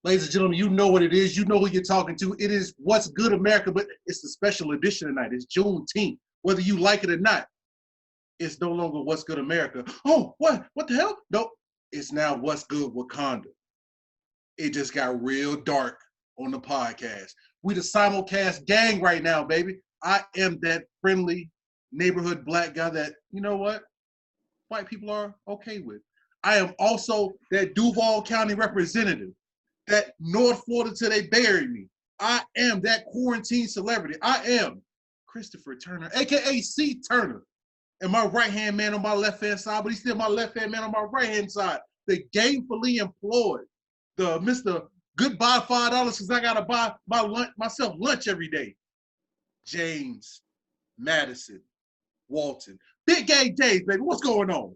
Ladies and gentlemen, you know what it is. You know who you're talking to. It is What's Good America, but it's the special edition tonight. It's Juneteenth. Whether you like it or not, it's no longer What's Good America. Oh, what? What the hell? No, it's now What's Good Wakanda. It just got real dark on the podcast. We the simulcast gang right now, baby. I am that friendly neighborhood black guy that, you know what, white people are okay with. I am also that Duval County representative, that North Florida till they bury me. I am that quarantine celebrity. I am Christopher Turner, aka C. Turner, and my right-hand man on my left-hand side, but he's still my left-hand man on my right-hand side. The gainfully employed, the Mr. Goodbye $5 because I gotta buy myself lunch every day. James Madison Walton. Big Gay James, baby. What's going on?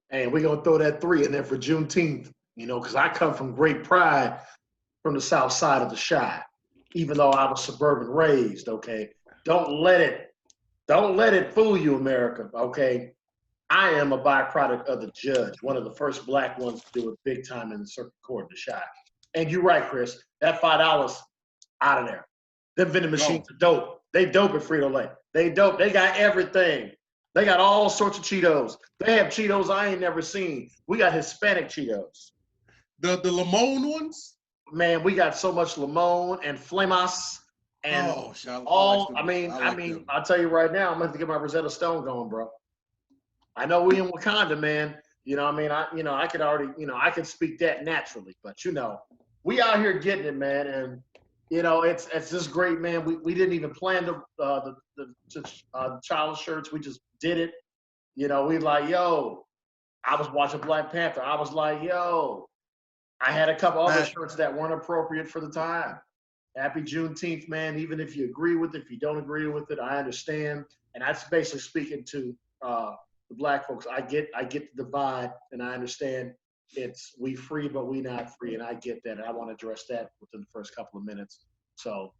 Hey, we're going to throw that 3 in there for Juneteenth, because I come from great pride from the south side of the Chi, even though I was suburban raised, okay? Don't let it fool you, America, okay? I am a byproduct of the judge, one of the first black ones to do it big time in the circuit court of the Chi. And you're right, Chris, that $5 out of there. Them vending machines are dope. They dope at Frito-Lay. They dope. They got everything. They got all sorts of Cheetos. They have Cheetos I ain't never seen. We got Hispanic Cheetos. The Limon ones? Man, we got so much Limon and Flamas and I'll tell you right now, I'm going to have to get my Rosetta Stone going, bro. I know we in Wakanda, man. I could already, I could speak that naturally, but we out here getting it, man. And it's just great, man. We didn't even plan the child shirts. We just did it. We like, yo, I was watching Black Panther. I was like, yo, I had a couple other shirts that weren't appropriate for the time. Happy Juneteenth, man. Even if you agree with it, if you don't agree with it, I understand. And that's basically speaking to the black folks. I get the divide, and I understand it's we free, but we not free, and I get that. And I want to address that within the first couple of minutes. So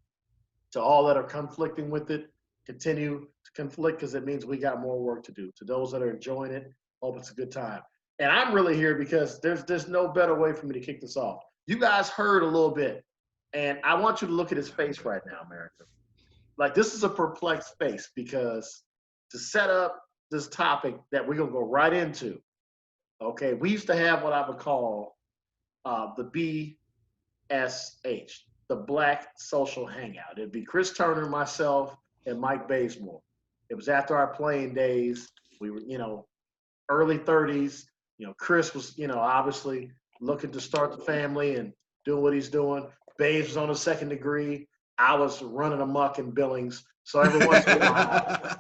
to all that are conflicting with it, continue to conflict because it means we got more work to do. To those that are enjoying it, hope it's a good time. And I'm really here because there's no better way for me to kick this off. You guys heard a little bit, and I want you to look at his face right now, America. Like, this is a perplexed face because to set up this topic that we're going to go right into, okay, we used to have what I would call the BSH, the Black Social Hangout. It'd be Chris Turner, myself, and Mike Bazemore. It was after our playing days. We were, early 30s. Chris was, obviously looking to start the family and doing what he's doing. Baze was on a second degree. I was running amok in Billings. So every once in a while,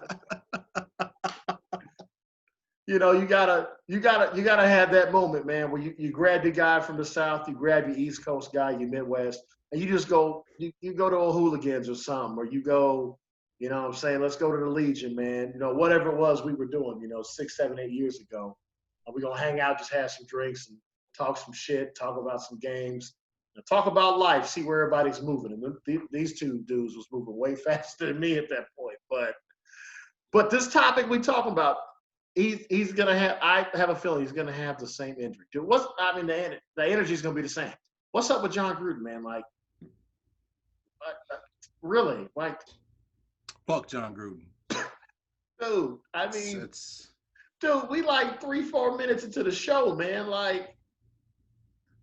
you gotta have that moment, man, where you grab your guy from the South, you grab your East Coast guy, your Midwest, and you just go, you go to a Hooligans or something, or you go, what I'm saying, let's go to the Legion, man. Whatever it was we were doing, 6, 7, 8 years ago. We're going to hang out, just have some drinks and talk some shit, talk about some games, talk about life, see where everybody's moving. And these two dudes was moving way faster than me at that point. But this topic we talking about, he's going to have, I have a feeling he's going to have the same injury. Dude, the energy is going to be the same. What's up with John Gruden, man? Like, really? Like, fuck John Gruden. Dude, dude, we like 3-4 minutes into the show, man. Like,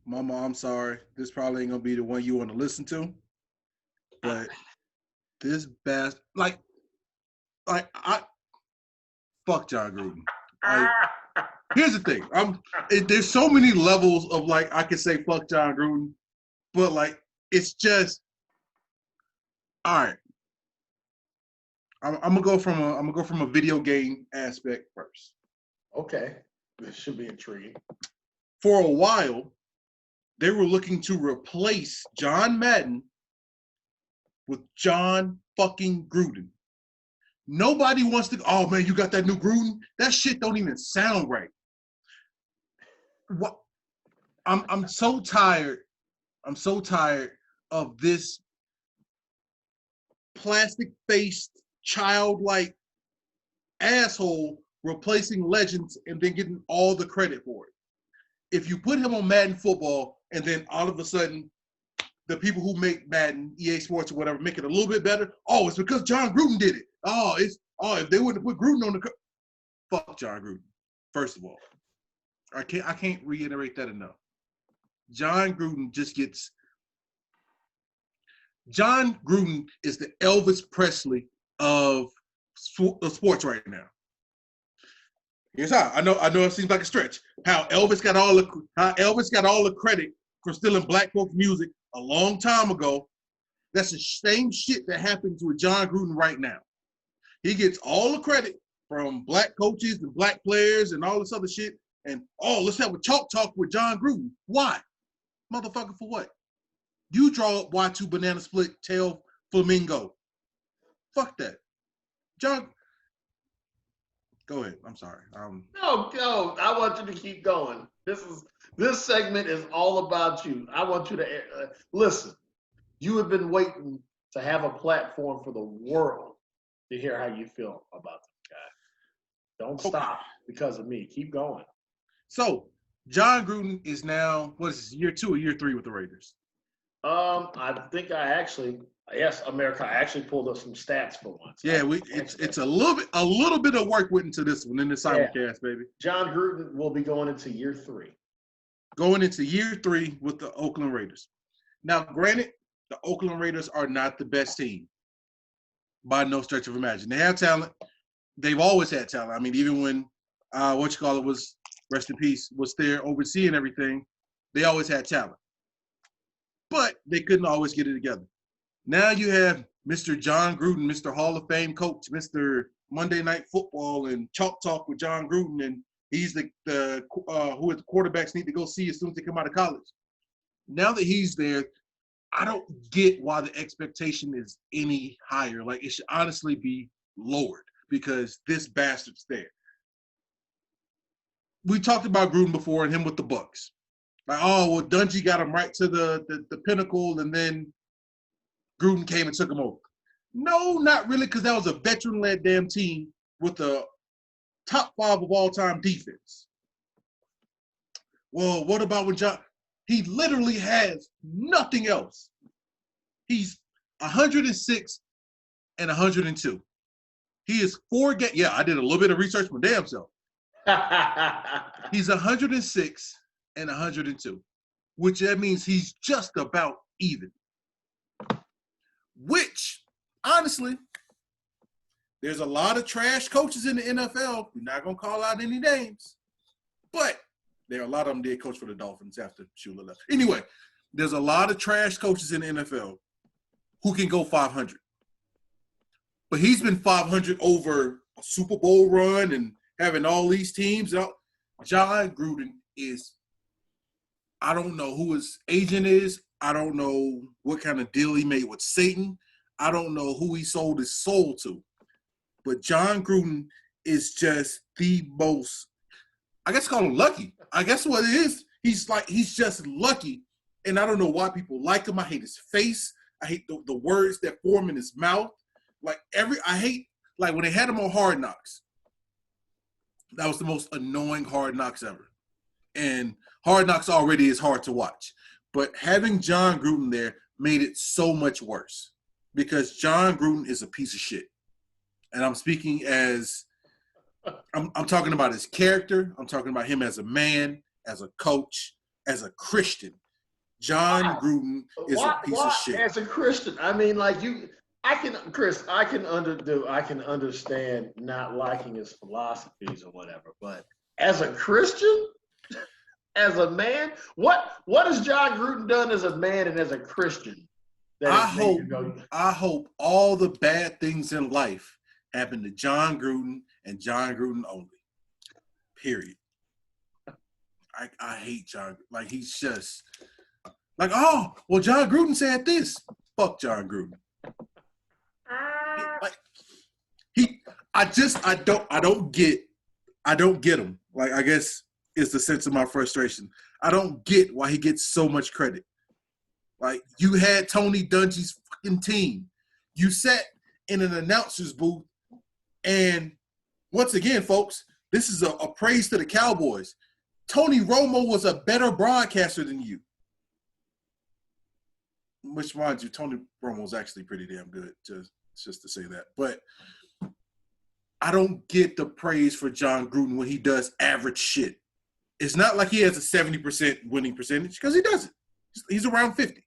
Mama, I'm sorry. This probably ain't gonna be the one you want to listen to. But this bastard, like I fuck John Gruden. Here's the thing. There's so many levels of like I could say fuck John Gruden, but like it's just all right. I'm gonna go from a video game aspect first. Okay, this should be intriguing. For a while, they were looking to replace John Madden with John fucking Gruden. Nobody wants to. Oh man, you got that new Gruden? That shit don't even sound right. What? I'm so tired. I'm so tired of this plastic-faced, childlike asshole replacing legends and then getting all the credit for it. If you put him on Madden football and then all of a sudden the people who make Madden, EA Sports or whatever, make it a little bit better. Oh, it's because John Gruden did it. If they wouldn't have put Gruden on the fuck John Gruden. First of all, I can't reiterate that enough. John Gruden is the Elvis Presley of sports right now. Here's how. I know it seems like a stretch. How Elvis got all the credit for stealing black folks' music a long time ago. That's the same shit that happens with John Gruden right now. He gets all the credit from black coaches and black players and all this other shit. And let's have a chalk talk with John Gruden. Why? Motherfucker, for what? You draw up Y2 banana split tail flamingo. Fuck that. John, go ahead. I'm sorry. No, I want you to keep going. This segment is all about you. I want you to listen. You have been waiting to have a platform for the world to hear how you feel about this guy. Don't stop because of me. Keep going. So, John Gruden is now, what is this, year 2 or year 3 with the Raiders? I think America, I actually pulled up some stats for once. Yeah, it's a little bit of work went into this one in the simulcast, baby. John Gruden will be going into year 3. Going into year 3 with the Oakland Raiders. Now, granted, the Oakland Raiders are not the best team by no stretch of imagination. They have talent. They've always had talent. I mean, even when was, rest in peace, was there overseeing everything, they always had talent. But they couldn't always get it together. Now you have Mr. John Gruden, Mr. Hall of Fame coach, Mr. Monday Night Football and Chalk Talk with John Gruden, and he's who the quarterbacks need to go see as soon as they come out of college. Now that he's there, I don't get why the expectation is any higher. Like, it should honestly be lowered because this bastard's there. We talked about Gruden before and him with the Bucs. Like, Dungy got him right to the pinnacle, and then Gruden came and took him over. No, not really, because that was a veteran-led damn team with the top 5 of all-time defense. Well, what about when he literally has nothing else. He's 106 and 102. He is 4 games. Yeah, I did a little bit of research my damn self. He's 106 and 102, which that means he's just about even. Which, honestly, there's a lot of trash coaches in the NFL. We're not going to call out any names, but there are a lot of them did coach for the Dolphins after Shula left. Anyway, there's a lot of trash coaches in the NFL who can go 500. But he's been 500 over a Super Bowl run and having all these teams. John Gruden is, I don't know who his agent is. I don't know what kind of deal he made with Satan. I don't know who he sold his soul to. But John Gruden is just the most, I guess call him lucky. I guess what it is, he's just lucky. And I don't know why people like him. I hate his face. I hate the words that form in his mouth. I hate when they had him on Hard Knocks. That was the most annoying Hard Knocks ever. And Hard Knocks already is hard to watch. But having John Gruden there made it so much worse because John Gruden is a piece of shit. And I'm speaking as I'm talking about his character. I'm talking about him as a man, as a coach, as a Christian. John Gruden is a piece of shit. As a Christian, I mean, I can understand not liking his philosophies or whatever, but as a Christian, as a man, what has John Gruden done as a man and as a Christian? I hope all the bad things in life happen to John Gruden and John Gruden only. Period. I hate John. He's just John Gruden said this. Fuck John Gruden. I don't get him. I guess is the sense of my frustration. I don't get why he gets so much credit. You had Tony Dungy's fucking team. You sat in an announcer's booth, and once again, folks, this is a praise to the Cowboys. Tony Romo was a better broadcaster than you. which mind you, Tony Romo's actually pretty damn good, just to say that. But I don't get the praise for John Gruden when he does average shit. It's not like he has a 70% winning percentage, because he doesn't. He's around 50.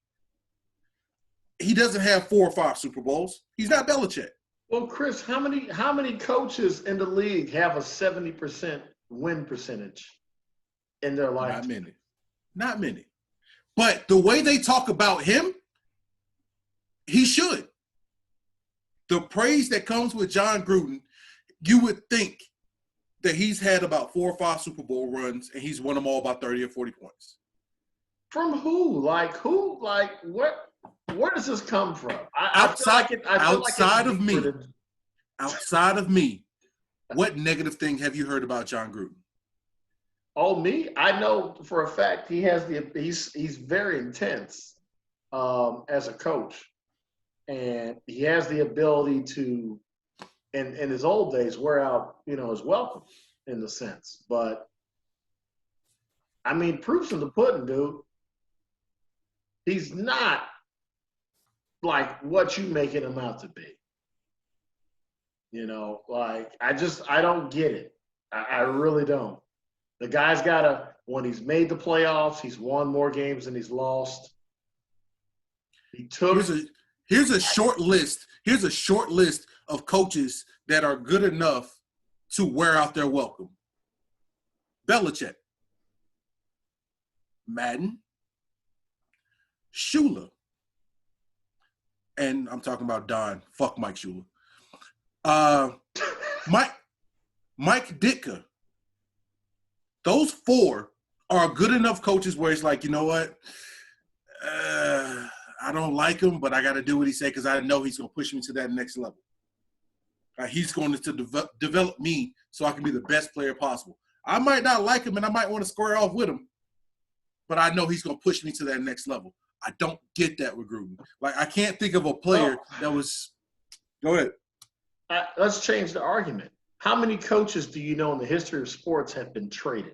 He doesn't have 4 or 5 Super Bowls. He's not Belichick. Well, Chris, how many coaches in the league have a 70% win percentage in their life? Not many. But the way they talk about him, he should. The praise that comes with John Gruden, you would think that he's had about 4 or 5 Super Bowl runs and he's won them all by 30 or 40 points. From who? Like who? Like what? Where does this come from? Outside of me, what negative thing have you heard about John Gruden? Oh, me? I know for a fact he's very intense as a coach, and he has the ability to, in his old days, wear out his welcome in the sense. But I mean, proof's in the pudding, dude. He's not like what you making him out to be. Like I don't get it. I really don't. The guy's when he's made the playoffs, he's won more games than he's lost. Here's a short list. Here's a short list of coaches that are good enough to wear out their welcome. Belichick, Madden, Shula, and I'm talking about Don. Fuck Mike Shula. Mike Ditka. Those 4 are good enough coaches where it's like, you know what? I don't like him, but I got to do what he said because I know he's going to push me to that next level. He's going to develop me so I can be the best player possible. I might not like him and I might want to square off with him, but I know he's going to push me to that next level. I don't get that with Gruden. Like, I can't think of a player that was – go ahead. Let's change the argument. How many coaches do you know in the history of sports have been traded?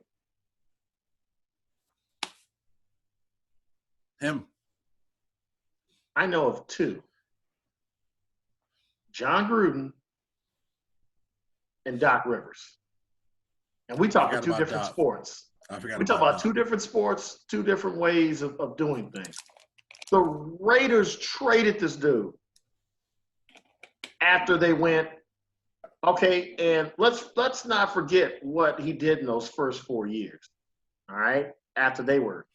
Him. I know of 2. John Gruden and Doc Rivers. And we talk about 2 different sports. We talk about 2 different sports, 2 different ways of doing things. The Raiders traded this dude after they went, okay, and let's not forget what he did in those first 4 years. All right? After they were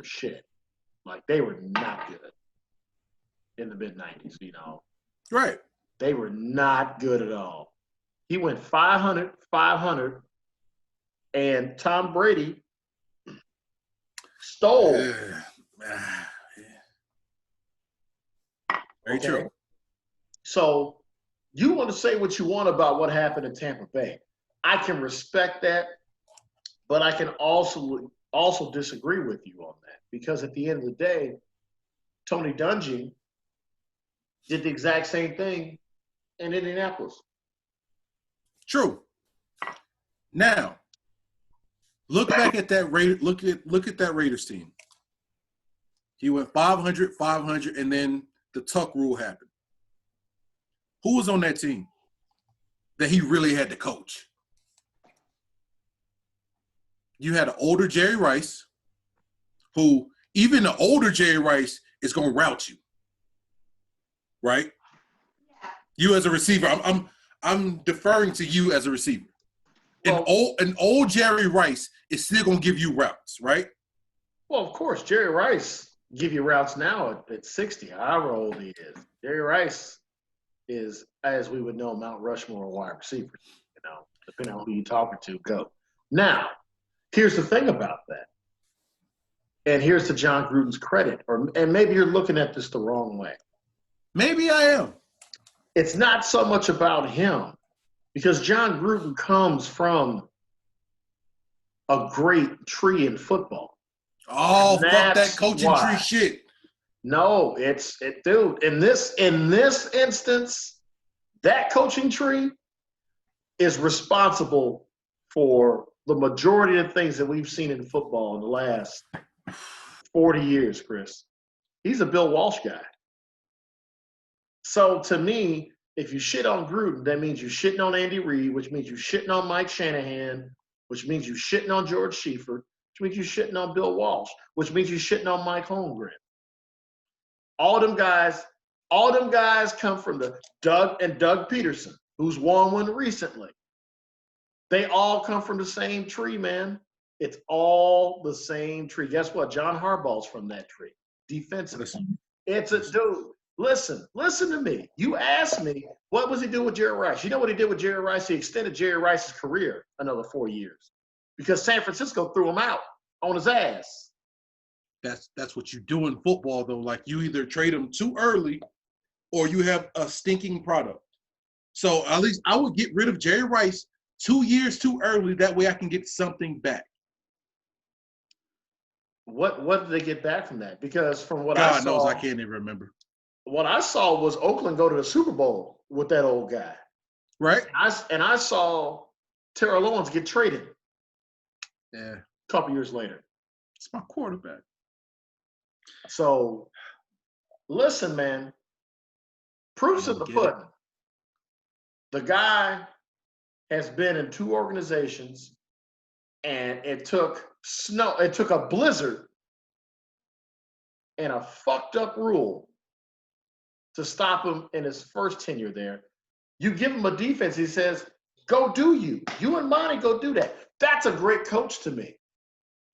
shit. Like, they were not good in the mid-90s, Right. They were not good at all. He went 500, and Tom Brady stole. Very true. So you want to say what you want about what happened in Tampa Bay. I can respect that, but I can also disagree with you on that, because at the end of the day, Tony Dungy did the exact same thing in Indianapolis. True. Now, look back at that look at that Raiders team. He went 500, and then the Tuck rule happened. Who was on that team that he really had to coach? You had an older Jerry Rice, who even the older Jerry Rice is going to route you, right? Yeah. You as a receiver, I'm deferring to you as a receiver. Well, an old Jerry Rice is still going to give you routes, right? Well, of course, Jerry Rice give you routes now at 60, however old he is. Jerry Rice is, as we would know, Mount Rushmore wide receiver, depending on who you're talking to, go. Now, here's the thing about that. And here's to John Gruden's credit, and maybe you're looking at this the wrong way. Maybe I am. It's not so much about him, because John Gruden comes from a great tree in football. Oh, fuck that coaching tree shit. No, dude, in this instance, that coaching tree is responsible for the majority of things that we've seen in football in the last 40 years, Chris. He's a Bill Walsh guy. So to me, if you shit on Gruden, that means you shitting on Andy Reid, which means you shitting on Mike Shanahan, which means you shitting on George Schieffer, which means you shitting on Bill Walsh, which means you shitting on Mike Holmgren. All them guys come from the Doug Peterson, who's won one recently. They all come from the same tree, man. It's all the same tree. Guess what? John Harbaugh's from that tree. Defensively. It's a dude. Listen to me. You asked me, what was he doing with Jerry Rice? You know what he did with Jerry Rice? He extended Jerry Rice's career another 4 years because San Francisco threw him out on his ass. That's what you do in football, though. Like, you either trade him too early or you have a stinking product. So at least I would get rid of Jerry Rice 2 years too early. That way I can get something back. What did they get back from that? Because from what God I saw, knows I can't even remember. What I saw was Oakland go to the Super Bowl with that old guy. Right. And I saw Terrell Owens get traded. Yeah. A couple years later. It's my quarterback. So, listen, man. Proof's in the pudding. The guy has been in 2 organizations, and it took a blizzard and a fucked up rule to stop him in his first tenure there. You give him a defense, he says, go do you. You and Monty go do that. That's a great coach to me.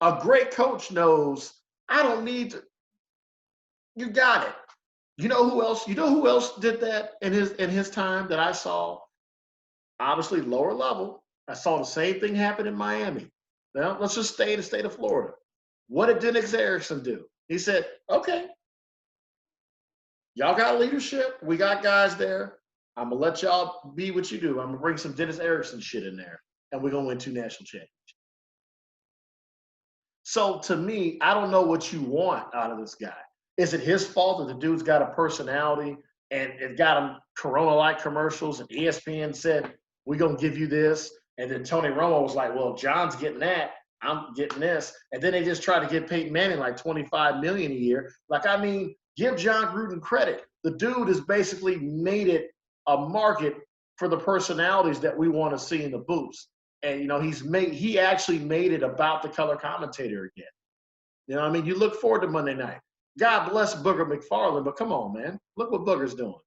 A great coach knows, I don't need to. You got it. You know who else did that in his time that I saw? Obviously, lower level. I saw the same thing happen in Miami. Now, let's just stay in the state of Florida. What did Dennis Erickson do? He said, okay, y'all got leadership. We got guys there. I'm going to let y'all be what you do. I'm going to bring some Dennis Erickson shit in there, and we're going to win 2 national championships. So, to me, I don't know what you want out of this guy. Is it his fault that the dude's got a personality and it got him Corona-like commercials and ESPN said, we're going to give you this? And then Tony Romo was like, well, John's getting that. I'm getting this. And then they just tried to give Peyton Manning like $25 million a year. Like, I mean, give John Gruden credit. The dude has basically made it a market for the personalities that we want to see in the booths. And, you know, he actually made it about the color commentator again. You know what I mean? You look forward to Monday night. God bless Booger McFarland, but come on, man. Look what Booger's doing.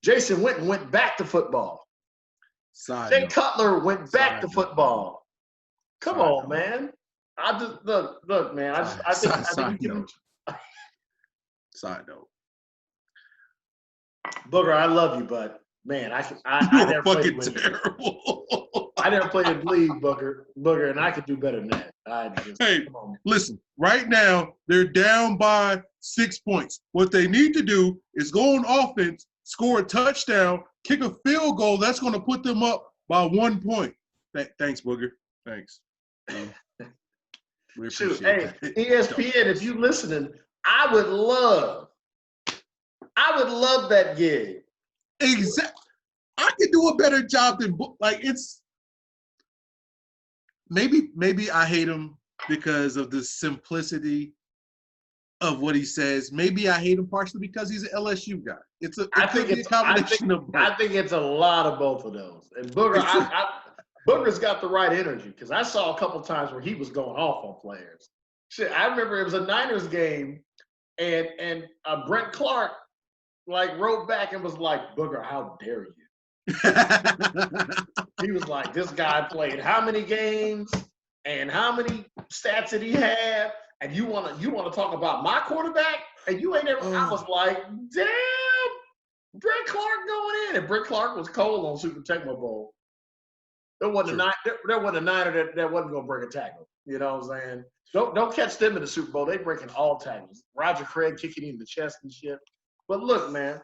Jason Witten went back to football. Jay Cutler went back to football. Come on, man. I just look, man. I think you can. Side note. Booger, I love you, but man, I never played terrible. I never played in league, Booger, and I could do better than that. Hey, listen, right now, they're down by 6 points. What they need to do is go on offense, score a touchdown, kick a field goal. That's going to put them up by 1 point. Thanks, Booger. Thanks. Shoot, hey, ESPN, if you listening, I would love that gig. Exactly. I could do a better job than it's. Maybe I hate him because of the simplicity of what he says. Maybe I hate him partially because he's an LSU guy. I think it's a lot of both of those. And Booger, Booger's got the right energy because I saw a couple times where he was going off on players. Shit, I remember it was a Niners game, and Brent Clark wrote back and was like, "Booger, how dare you?" He was like, this guy played how many games and how many stats did he have? And you want to talk about my quarterback? And you ain't ever. I was like, damn, Brett Clark going in. And Brett Clark was cold on Super Tecmo Bowl. There wasn't a Niner that wasn't going to break a tackle. You know what I'm saying? Don't catch them in the Super Bowl. They breaking all tackles. Roger Craig kicking him in the chest and shit. But look, man,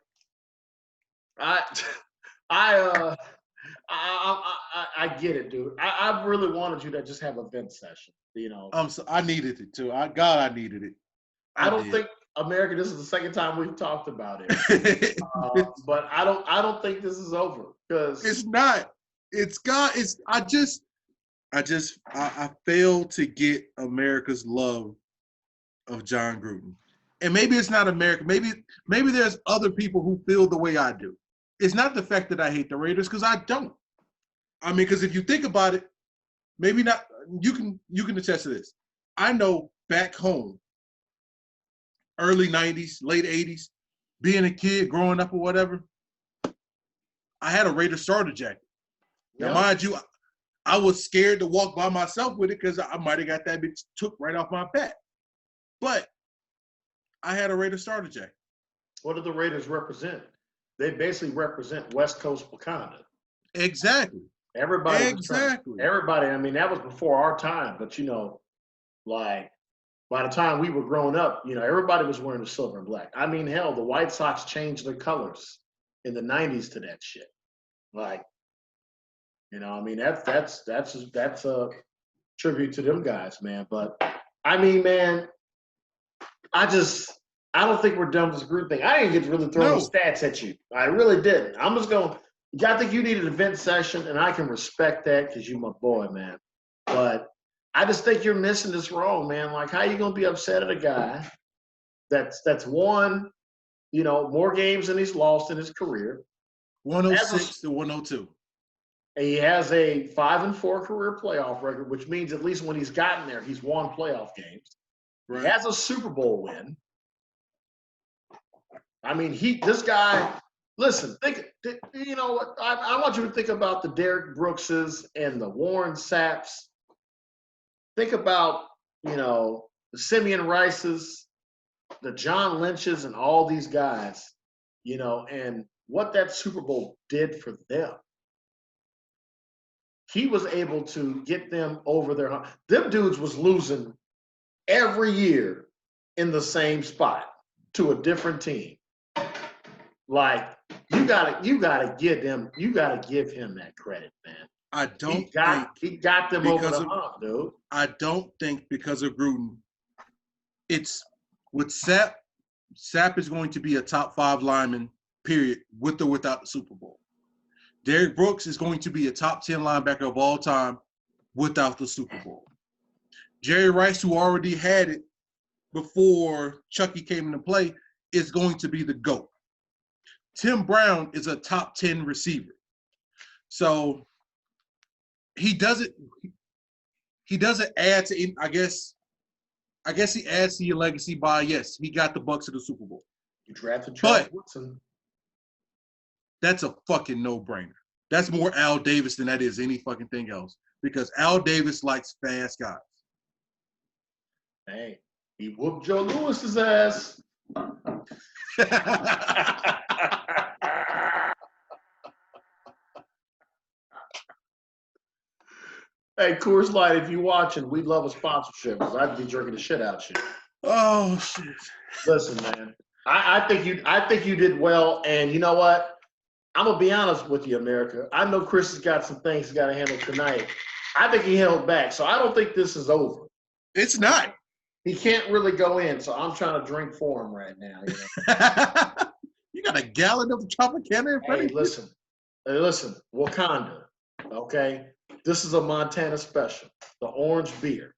I get it, dude. I really wanted you to just have a vent session, you know. I needed it too. I needed it. I don't think America. This is the second time we've talked about it, but I don't think this is over because it's not. I failed to get America's love of John Gruden, and maybe it's not America. Maybe there's other people who feel the way I do. It's not the fact that I hate the Raiders, because I don't. I mean, because if you think about it, maybe not. You can attest to this. I know back home, early '90s, late '80s, being a kid, growing up or whatever, I had a Raider starter jacket. Now, mind you, I was scared to walk by myself with it because I might have got that bitch took right off my back. But I had a Raider starter jacket. What do the Raiders represent? They basically represent West Coast Wakanda. Exactly. Everybody. Exactly. Everybody. I mean, that was before our time. But like by the time we were growing up, everybody was wearing the silver and black. I mean, hell, the White Sox changed their colors in the '90s to that shit. Like, I mean, that's a tribute to them guys, man. But I mean, man, I don't think we're done with this group thing. I didn't get to really throw any stats at you. I really didn't. I'm just going. I think you need an event session, and I can respect that because you're my boy, man. But I just think you're missing this role, man. Like, how are you gonna be upset at a guy that's won, more games than he's lost in his career? 106 to 102. And he has a 5-4 career playoff record, which means at least when he's gotten there, he's won playoff games. Right. He has a Super Bowl win. I mean, this guy, listen, you know what? I want you to think about the Derek Brookses and the Warren Sapps. Think about, the Simeon Rices, the John Lynches, and all these guys, and what that Super Bowl did for them. He was able to get them over their hump. Them dudes was losing every year in the same spot to a different team. Like, you gotta give him that credit, man. I don't he got them over the hump, dude. I don't think because of Gruden. It's with Sapp. Sapp is going to be a top 5 lineman, period, with or without the Super Bowl. Derrick Brooks is going to be a top 10 linebacker of all time without the Super Bowl. Jerry Rice, who already had it before Chucky came into play, is going to be the GOAT. Tim Brown is a top 10 receiver. So he doesn't add to, I guess he adds to your legacy by, yes, he got the Bucs to the Super Bowl. You drafted Charles Woodson. That's a fucking no-brainer. That's more Al Davis than that is any fucking thing else. Because Al Davis likes fast guys. Hey, he whooped Joe Lewis's ass. Hey, Coors Light, if you're watching, we'd love a sponsorship because I'd be drinking the shit out shit. Oh shit! Listen, man, I think you did well, and you know what? I'm gonna be honest with you, America. I know Chris has got some things he's got to handle tonight. I think he held back, so I don't think this is over. It's not. He can't really go in, so I'm trying to drink for him right now. You got a gallon of Tropicana in front of you? Listen, Wakanda, okay? This is a Montana special, the orange beer.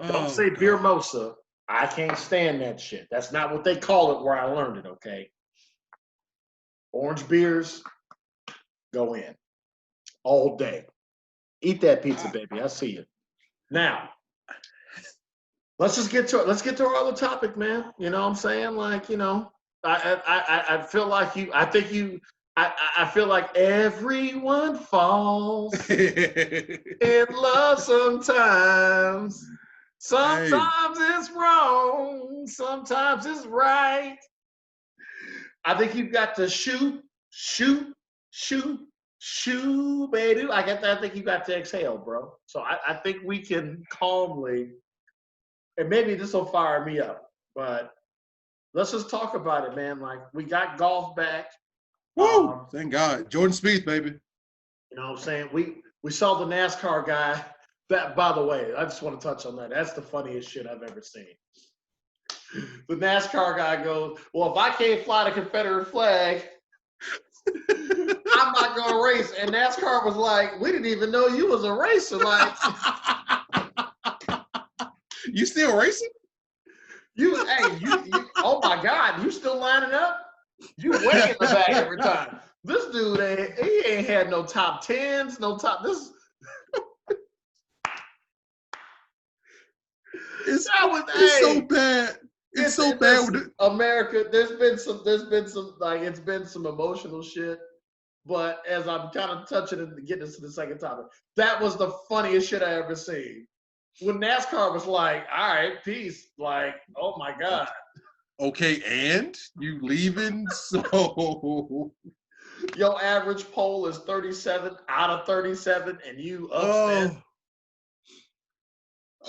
Don't say beer mosa. I can't stand that shit. That's not what they call it where I learned it, okay? Orange beers, go in all day. Eat that pizza, baby. I see you. Now, let's get to our other topic, man. You know what I'm saying? Like, I feel like I feel like everyone falls in love sometimes. Sometimes it's wrong. Sometimes it's right. I think you've got to shoot, baby. I think you got to exhale, bro. So I think we can calmly, and maybe this will fire me up, but let's just talk about it, man. Like, we got golf back. Woo! Thank God. Jordan Spieth, baby. You know what I'm saying? We saw the NASCAR guy. That, by the way, I just want to touch on that. That's the funniest shit I've ever seen. The NASCAR guy goes, well, if I can't fly the Confederate flag, I'm not going to race. And NASCAR was like, we didn't even know you was a racer. Like, you still racing? You still lining up? You way in the back every time. This dude ain't had no top tens, no top. It's so bad. It's so bad. America, there's been some like it's been some emotional shit. But as I'm kind of touching and getting into the second topic, that was the funniest shit I ever seen. When NASCAR was like, all right, peace. Like, oh my God. Okay, and you leaving? So your average poll is 37 out of 37, and you upset.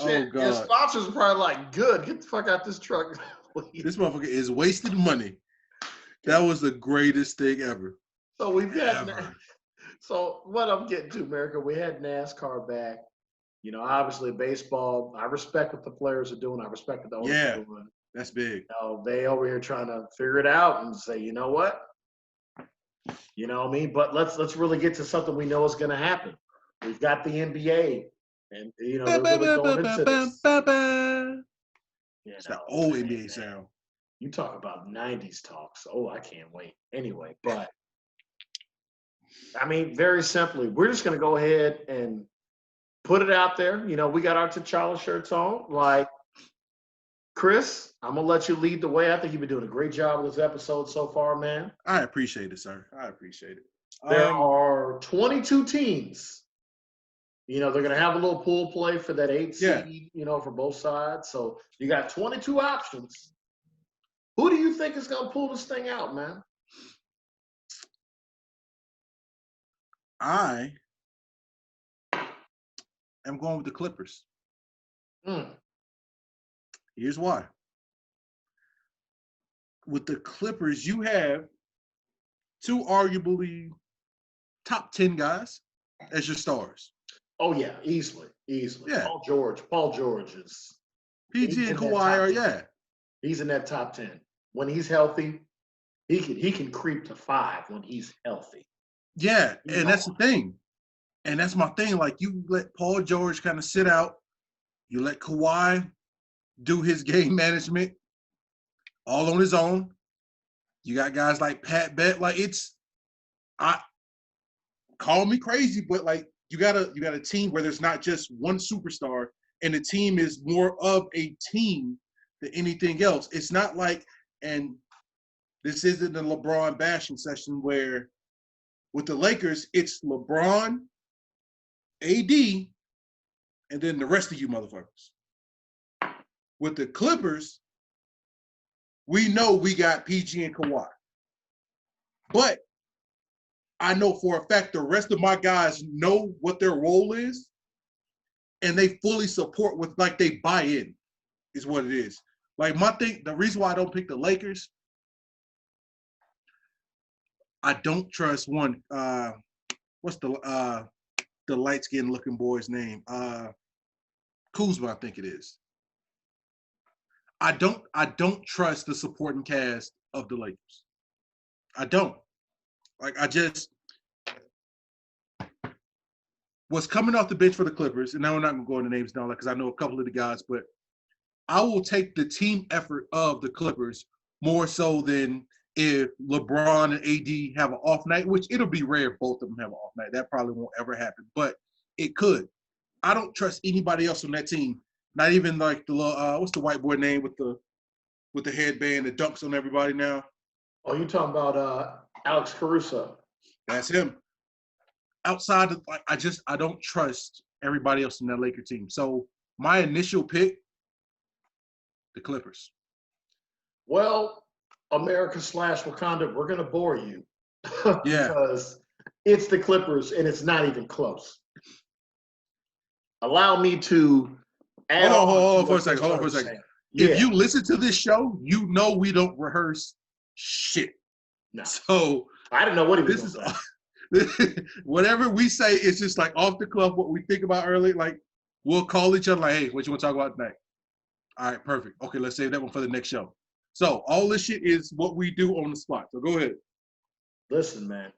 Shit, God. your sponsors are probably like, good, get the fuck out this truck. This motherfucker is wasting money. That was the greatest thing ever. So we've got, so what I'm getting to, America, we had NASCAR back. You know, obviously baseball, I respect what the players are doing. I respect what the owners are doing. That's big. You know, they over here trying to figure it out and say, you know what? You know what I mean? But let's really get to something we know is going to happen. We've got the NBA. And, you know, they're really going into this. It's that old NBA sound. You talk about 90s talks. Oh, I can't wait. Anyway, but I mean, very simply, we're just going to go ahead and put it out there. You know, we got our T'Challa shirts on. Like, Chris, I'm going to let you lead the way. I think you've been doing a great job with this episode so far, man. I appreciate it, sir. I appreciate it. There are 22 teams. You know, they're going to have a little pool play for that 8 seed, you know, for both sides. So you got 22 options. Who do you think is going to pull this thing out, man? I am going with the Clippers. Here's why. With the Clippers, you have 2 arguably top 10 guys as your stars. Oh, yeah, easily. Yeah. Paul George is. PG and Kawhi are, He's in that top 10. When he's healthy, he can creep to 5 when he's healthy. Yeah, and that's the thing. And that's my thing. Like, you let Paul George kind of sit out. You let Kawhi do his game management all on his own. You got guys like Pat Bev. Like, call me crazy, but like you got a team where there's not just one superstar, and the team is more of a team than anything else. It's not like, and this isn't a LeBron bashing session where with the Lakers, it's LeBron, AD, and then the rest of you motherfuckers. With the Clippers, we know we got PG and Kawhi. But I know for a fact the rest of my guys know what their role is, and they fully support with, like, they buy in, is what it is. Like, my thing, the reason why I don't pick the Lakers, I don't trust one. What's the light-skinned looking boy's name? Kuzma, I think it is. I don't trust the supporting cast of the Lakers. I don't. Like, I just was coming off the bench for the Clippers, and now we're not going to go into names now because I know a couple of the guys, but I will take the team effort of the Clippers more so than if LeBron and AD have an off night, which it'll be rare if both of them have an off night. That probably won't ever happen, but it could. I don't trust anybody else on that team. Not even like the what's the white boy name with the headband that dunks on everybody now? Oh, you talking about Alex Caruso? That's him. Outside of, like, I don't trust everybody else in that Laker team. So my initial pick, the Clippers. Well, America / Wakanda, we're gonna bore you. Yeah. Because it's the Clippers and it's not even close. Allow me to add Hold on for a second. Yeah. If you listen to this show, you know we don't rehearse shit. No. So I didn't know what he was going to say. Whatever we say, it's just like off the cuff, what we think about early. Like, we'll call each other like, hey, what you want to talk about tonight? All right, perfect. Okay, let's save that one for the next show. So all this shit is what we do on the spot. So go ahead. Listen, man,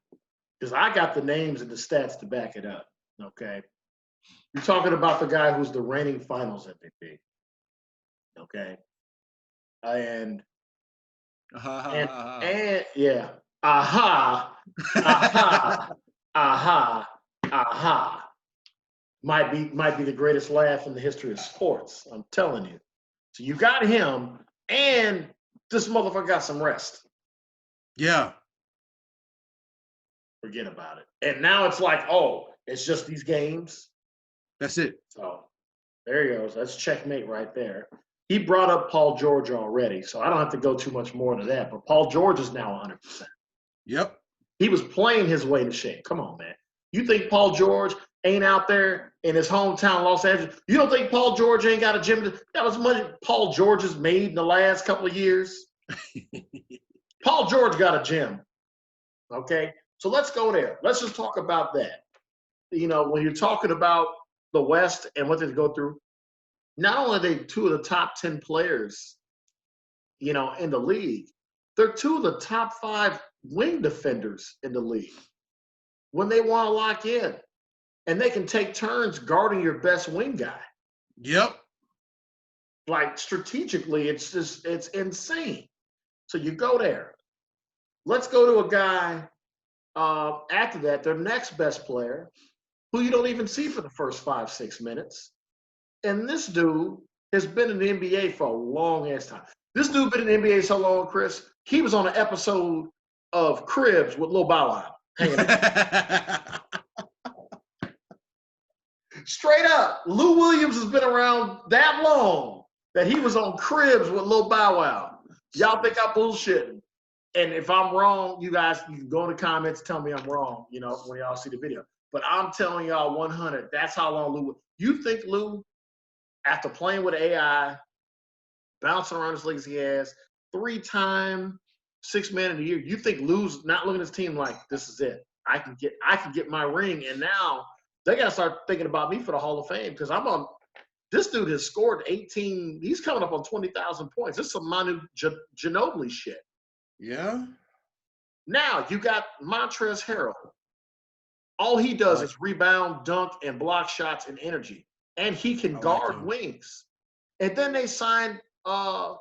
because I got the names and the stats to back it up, okay? You're talking about the guy who's the reigning finals MVP, okay? And And yeah, aha, aha, aha, aha. Might be the greatest laugh in the history of sports. I'm telling you. So you got him, and this motherfucker got some rest. Yeah. Forget about it. And now it's like, oh, it's just these games. That's it. So there he goes. That's checkmate right there. He brought up Paul George already, so I don't have to go too much more into that. But Paul George is now 100%. Yep. He was playing his way to shape. Come on, man. You think Paul George ain't out there in his hometown, Los Angeles? You don't think Paul George ain't got a gym? That was money Paul George has made in the last couple of years. Paul George got a gym. Okay? So let's go there. Let's just talk about that. You know, when you're talking about the West and what they go through, not only are they two of the top 10 players, you know, in the league, they're two of the top 5 wing defenders in the league when they want to lock in. And they can take turns guarding your best wing guy. Yep. Like strategically, it's insane. So you go there. Let's go to a guy after that, their next best player, who you don't even see for the first 5-6 minutes. And this dude has been in the NBA for a long ass time. This dude been in the NBA so long, Chris, he was on an episode of Cribs with Lil Bow Wow hanging out. Straight up, Lou Williams has been around that long that he was on Cribs with Lil Bow Wow. Y'all think I'm bullshitting. And if I'm wrong, you guys, you can go in the comments, tell me I'm wrong, you know, when y'all see the video. But I'm telling y'all 100, that's how long Lou, you think Lou, after playing with AI, bouncing around as league as he has, 3-time 6-man of the year, you think Lou's not looking at his team like, this is it. I can get my ring. And now they got to start thinking about me for the Hall of Fame because I'm on. This dude has scored 18. He's coming up on 20,000 points. This is some Manu Ginobili shit. Yeah. Now you got Montrezl Harrell. All he does is rebound, dunk, and block shots and energy, and he can guard wings. And then they signed. I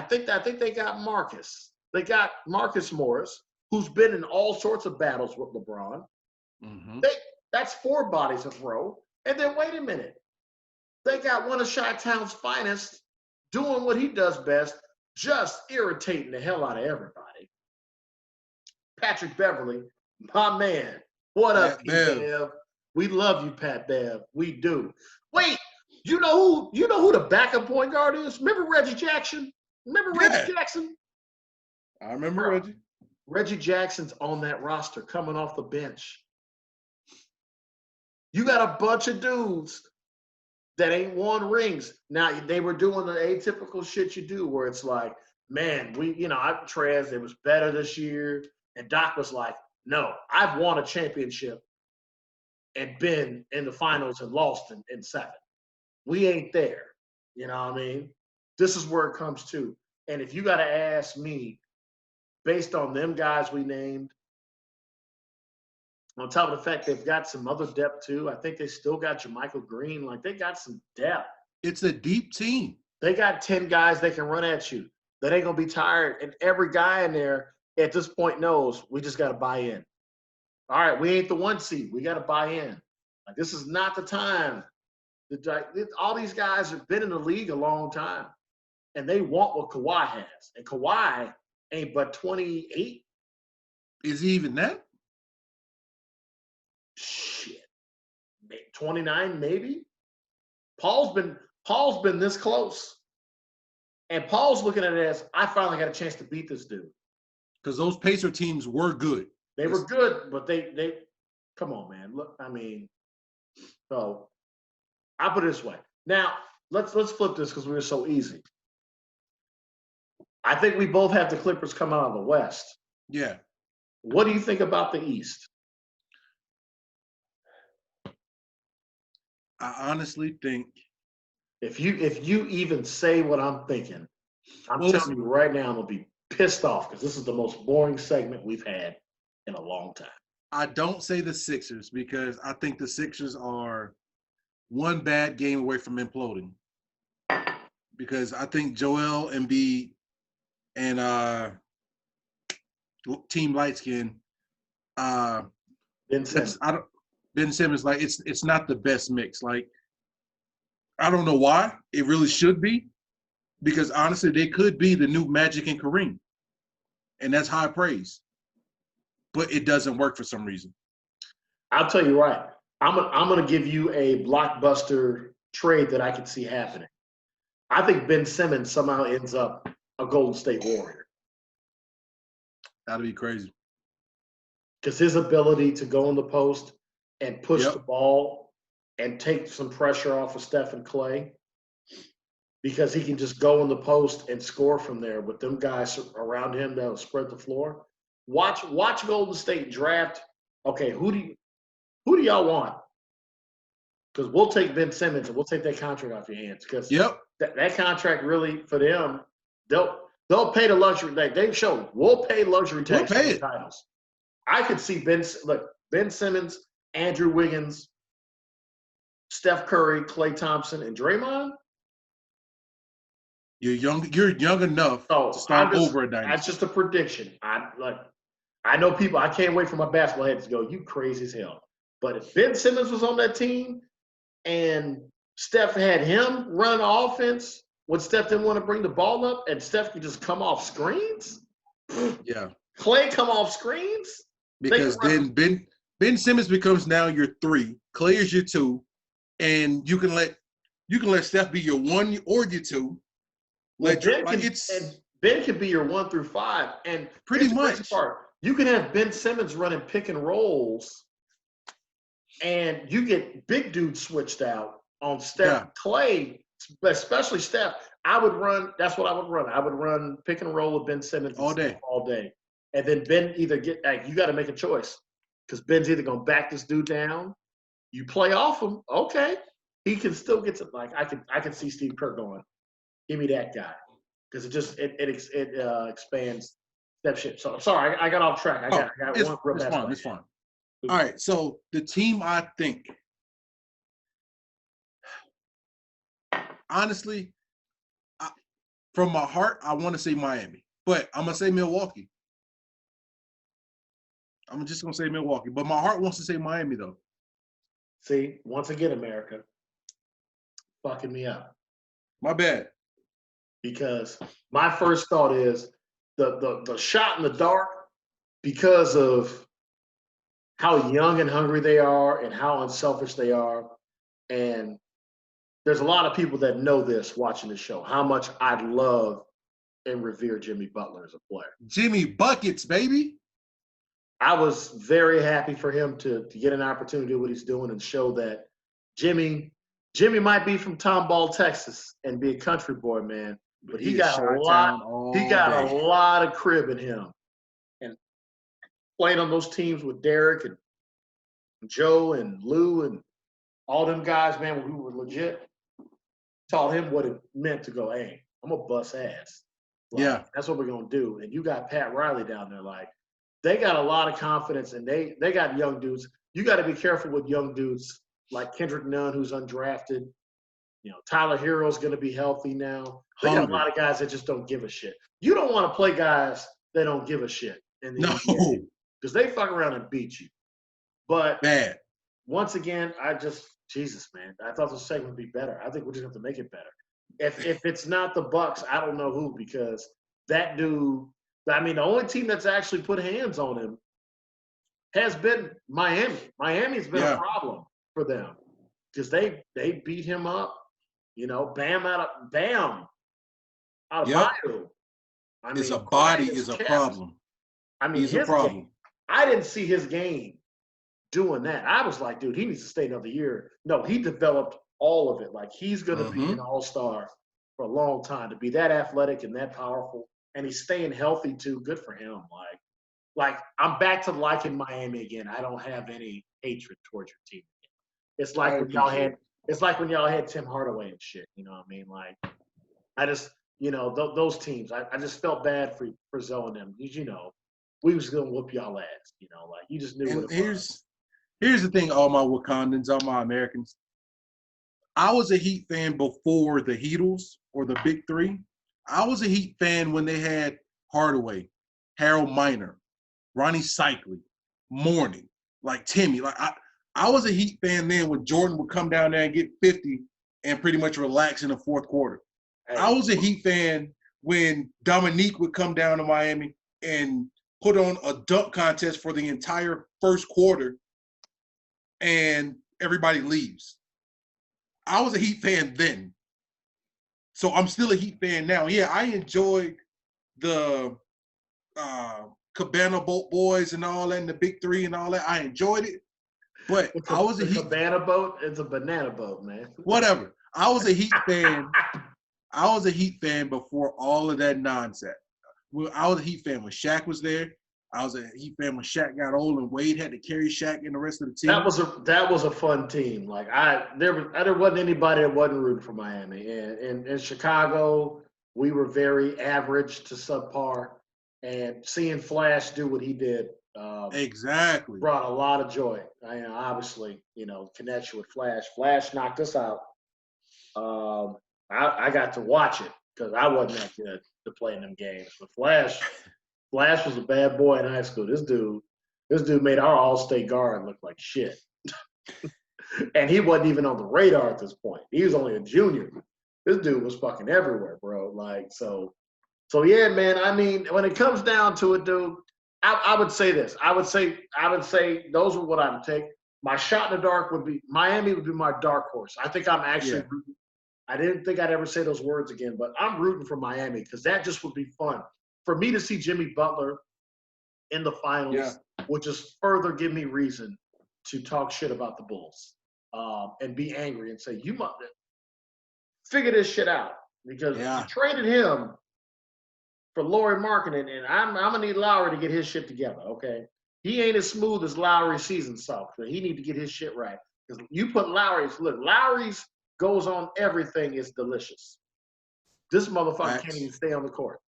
think they got Marcus. They got Marcus Morris, who's been in all sorts of battles with LeBron. Mm-hmm. That's 4 bodies to throw. And then wait a minute. They got one of Chi-Town's finest doing what he does best, just irritating the hell out of everybody. Patrick Beverly, my man. What up, Bev? We love you, Pat Bev. We do. Wait, you know who the backup point guard is? Remember Reggie Jackson? Reggie Jackson? I remember Reggie. Reggie Jackson's on that roster coming off the bench. You got a bunch of dudes that ain't won rings. Now, they were doing the atypical shit you do where it's like, man, Trez, it was better this year. And Doc was like, no, I've won a championship and been in the finals and lost in 7. We ain't there. You know what I mean? This is where it comes to. And if you got to ask me, based on them guys we named, on top of the fact they've got some other depth too. I think they still got JaMychal Green. Like, they got some depth. It's a deep team. They got 10 guys they can run at you. That ain't going to be tired. And every guy in there at this point knows we just got to buy in. All right, we ain't the 1 seed. We got to buy in. Like, this is not the time. All these guys have been in the league a long time. And they want what Kawhi has. And Kawhi ain't but 28. Is he even that? Shit. 29 maybe? Paul's been this close. And Paul's looking at it as, I finally got a chance to beat this dude. Because those Pacer teams were good. They were good, but they come on, man. Look, I mean, so I'll put it this way. Now, let's flip this because we were so easy. I think we both have the Clippers come out of the West. Yeah. What do you think about the East? I honestly think if you even say what I'm thinking, I'm telling you right now, I'm gonna be pissed off because this is the most boring segment we've had in a long time. I don't say the Sixers because I think the Sixers are one bad game away from imploding. Because I think Joel Embiid and Team Light Skin. Ben Simmons. Ben Simmons, like it's not the best mix. Like I don't know why. It really should be, because honestly, they could be the new Magic and Kareem, and that's high praise. But it doesn't work for some reason. I'll tell you right. I'm gonna give you a blockbuster trade that I can see happening. I think Ben Simmons somehow ends up a Golden State Warrior. That'd be crazy. Because his ability to go in the post and push the ball and take some pressure off of Steph and Clay, because he can just go in the post and score from there with them guys around him that'll spread the floor. Watch Golden State draft. Okay, who do y'all want? Because we'll take Ben Simmons and we'll take that contract off your hands. Because that contract really for them, they'll pay the luxury. They've shown we'll pay luxury tax for the titles. I could see Ben Simmons, Andrew Wiggins, Steph Curry, Klay Thompson, and Draymond. You're young enough to start over a dynasty. That's just a prediction. I know people. I can't wait for my basketball heads to go, you crazy as hell. But if Ben Simmons was on that team and Steph had him run offense when Steph didn't want to bring the ball up, and Steph could just come off screens. Yeah. Klay come off screens. Because then Ben Simmons becomes now your 3, Klay is your 2, and you can let Steph be your 1 or your 2. Ben can be your 1 through 5, and pretty much you can have Ben Simmons running pick and rolls, and you get big dudes switched out on Steph. Klay, especially Steph. That's what I would run. I would run pick and roll with Ben Simmons all day. And then Ben you got to make a choice, because Ben's either going to back this dude down, you play off him, okay, he can still get to, like, I can see Steve Kerr going, give me that guy, because it expands that shit. So sorry, I got off track. I got one real bad. It's fine. All right, so the team I think, honestly, from my heart, I want to say Miami, but I'm gonna say Milwaukee. I'm just going to say Milwaukee. But my heart wants to say Miami, though. See, once again, America, fucking me up. My bad. Because my first thought is the shot in the dark, because of how young and hungry they are and how unselfish they are. And there's a lot of people that know this watching the show, how much I love and revere Jimmy Butler as a player. Jimmy Buckets, baby. I was very happy for him to get an opportunity to do what he's doing and show that Jimmy might be from Tomball, Texas, and be a country boy, man, but he got a lot of crib in him. And playing on those teams with Derek and Joe and Lou and all them guys, man, who were legit, taught him what it meant to go, hey, I'm gonna bust ass. Like, that's what we're gonna do. And you got Pat Riley down there, like, they got a lot of confidence, and they got young dudes. You got to be careful with young dudes like Kendrick Nunn, who's undrafted. You know, Tyler Hero's going to be healthy now. They got a lot of guys that just don't give a shit. You don't want to play guys that don't give a shit in the NBA, because they fuck around and beat you. But once again, Jesus, man, I thought the segment would be better. I think we're just going to have to make it better. If it's not the Bucks, I don't know who, because that dude. I mean, the only team that's actually put hands on him has been Miami. Miami's been a problem for them, because they beat him up, you know, Bam out of Bayou. I mean, his body is a problem. I mean, he's a problem. I didn't see his game doing that. I was like, dude, he needs to stay another year. No, he developed all of it. Like, he's going to be an all-star for a long time, to be that athletic and that powerful. And he's staying healthy too. Good for him. Like I'm back to liking Miami again. I don't have any hatred towards your team. It's like when y'all had Tim Hardaway and shit. You know what I mean? Like, I just, you know, those teams. I just felt bad for Zoe and them. You know, we was gonna whoop y'all ass. You know, like, you just knew what it was. Here's the thing, all my Wakandans, all my Americans. I was a Heat fan before the Heatles or the Big Three. I was a Heat fan when they had Hardaway, Harold Miner, Ronnie Cycli, Mourning, like Timmy. Like I was a Heat fan then when Jordan would come down there and get 50 and pretty much relax in the fourth quarter. Hey. I was a Heat fan when Dominique would come down to Miami and put on a dunk contest for the entire first quarter and everybody leaves. I was a Heat fan then. So I'm still a Heat fan now. Yeah, I enjoyed the Cabana Boat Boys and all that, and the Big Three and all that. I enjoyed it. But I was a Heat Cabana boat. It's a banana boat, man. Whatever. I was a Heat fan. I was a Heat fan before all of that nonsense. I was a Heat fan when Shaq was there. I was a Heat fan when Shaq got old and Wade had to carry Shaq and the rest of the team. That was a fun team. Like there wasn't anybody that wasn't rooting for Miami. And in Chicago, we were very average to subpar. And seeing Flash do what he did exactly brought a lot of joy. Obviously, connection with Flash. Flash knocked us out. I got to watch it because I wasn't that good to play in them games. But Flash was a bad boy in high school. This dude made our all-state guard look like shit. And he wasn't even on the radar at this point. He was only a junior. This dude was fucking everywhere, bro. So yeah, man. I mean, when it comes down to it, dude, I would say this. I would say those are what I would take. My shot in the dark would be Miami would be my dark horse. I think I'm actually rooting. I didn't think I'd ever say those words again, but I'm rooting for Miami because that just would be fun. For me to see Jimmy Butler in the finals would just further give me reason to talk shit about the Bulls and be angry and say, you must figure this shit out because you traded him for Lauri Markkanen, and I'm going to need Lowry to get his shit together, okay? He ain't as smooth as Lowry's season soft, so he need to get his shit right. Because you put Lowry's goes on everything is delicious. This motherfucker can't even stay on the court.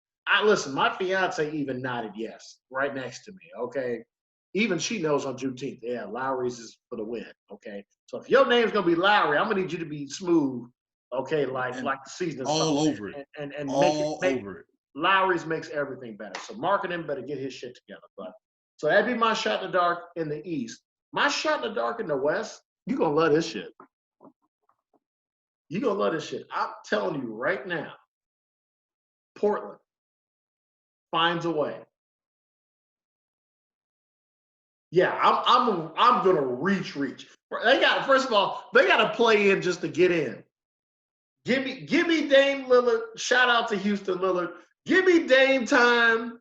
Listen, my fiance even nodded yes right next to me, okay? Even she knows on Juneteenth, Lowry's is for the win, okay? So if your name's going to be Lowry, I'm going to need you to be smooth, okay, like the season is all over it. And all over it. Lowry's makes everything better. So Markkanen better get his shit together. So that'd be my shot in the dark in the East. My shot in the dark in the West, you're going to love this shit. You're going to love this shit. I'm telling you right now, Portland finds a way. Yeah, I'm going to reach. First of all, they got to play in just to get in. Give me Dame Lillard. Shout out to Houston Lillard. Give me Dame time.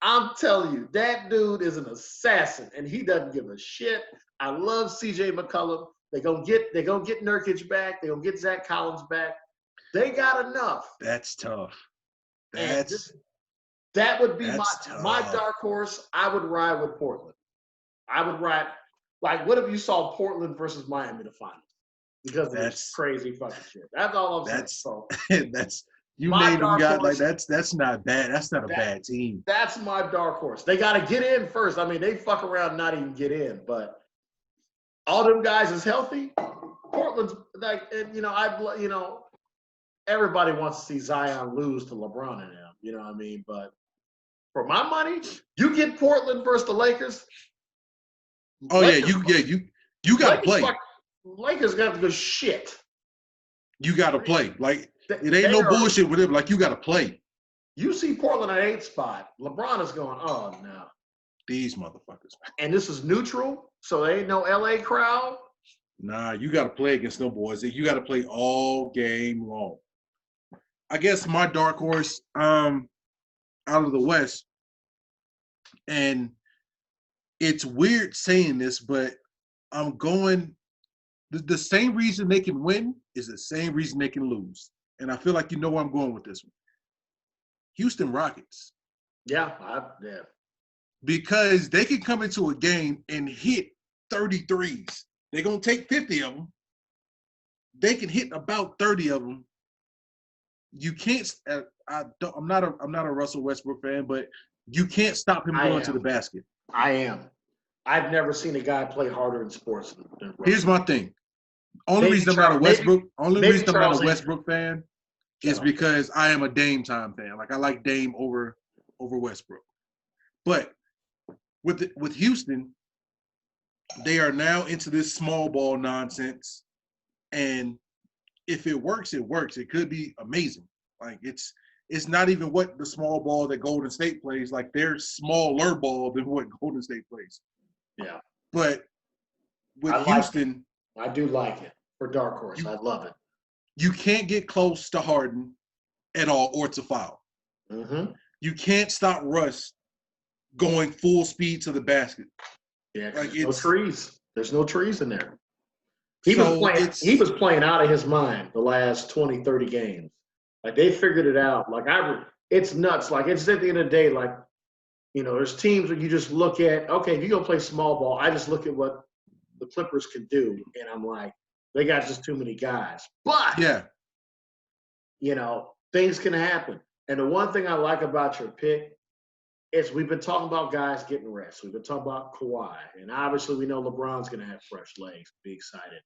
I'm telling you, that dude is an assassin, and he doesn't give a shit. I love CJ McCollum. They're gonna get Nurkic back. They're gonna get Zach Collins back. They got enough. That's tough. That would be my dark horse. I would ride with Portland. I would ride. Like, what if you saw Portland versus Miami in the finals? Because of this crazy fucking shit. That's all I'm saying. So, you made them guys like that's not bad. That's not a bad team. That's my dark horse. They got to get in first. I mean, they fuck around and not even get in, but all them guys is healthy. Portland's like, everybody wants to see Zion lose to LeBron and them. You know what I mean? But for my money, you get Portland versus the Lakers. Oh Lakers, you got to play. Lakers got to go shit. You got to play. Like, it ain't no bullshit with them. Like, you got to play. You see Portland at 8th spot. LeBron is going, oh, no. These motherfuckers. And this is neutral, so there ain't no LA crowd. Nah, you got to play against no boys. You got to play all game long. I guess my dark horse out of the West, and it's weird saying this, but I'm going – the same reason they can win is the same reason they can lose. And I feel like you know where I'm going with this one. Houston Rockets. Yeah. Because they can come into a game and hit 33s. They're going to take 50 of them. They can hit about 30 of them. You can't I'm not a Russell Westbrook fan, but you can't stop him going to the basket. I am. I've never seen a guy play harder in sports than Russell. Here's my thing. Only reason I'm not a Westbrook fan is because I am a Dame time fan. Like, I like Dame over Westbrook. But with Houston, they are now into this small ball nonsense, and if it works, it works. It could be amazing. Like it's not even what the small ball that Golden State plays. Like they're smaller ball than what Golden State plays. Yeah. But with I like Houston, it. I do like it for Dark Horse. I love it. You can't get close to Harden at all or to foul. Mm-hmm. You can't stop Russ going full speed to the basket. Yeah, like there's no trees. There's no trees in there. He so was playing out of his mind the last 20, 30 games. Like they figured it out. Like it's nuts. Like it's at the end of the day, like, you know, there's teams where you just look at, okay, if you're gonna play small ball, I just look at what the Clippers can do, and I'm like, they got just too many guys. But yeah, you know, things can happen. And the one thing I like about your pick is we've been talking about guys getting rest. We've been talking about Kawhi, and obviously we know LeBron's gonna have fresh legs. Be excited.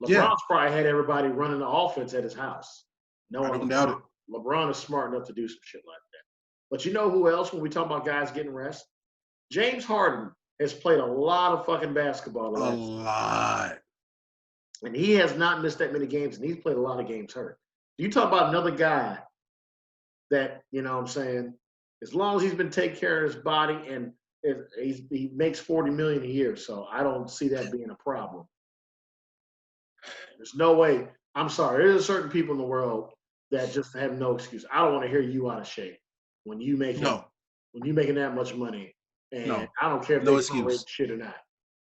LeBron's probably had everybody running the offense at his house. No, I don't doubt it. LeBron is smart enough to do some shit like that. But you know who else, when we talk about guys getting rest? James Harden has played a lot of fucking basketball. A lot. And he has not missed that many games, and he's played a lot of games hurt. You talk about another guy that, you know what I'm saying, as long as he's been taking care of his body, and he makes $40 million a year, so I don't see that being a problem. There's no way. I'm sorry. There's certain people in the world that just have no excuse. I don't want to hear you out of shape when you making that much money, and I don't care if they tolerate shit or not.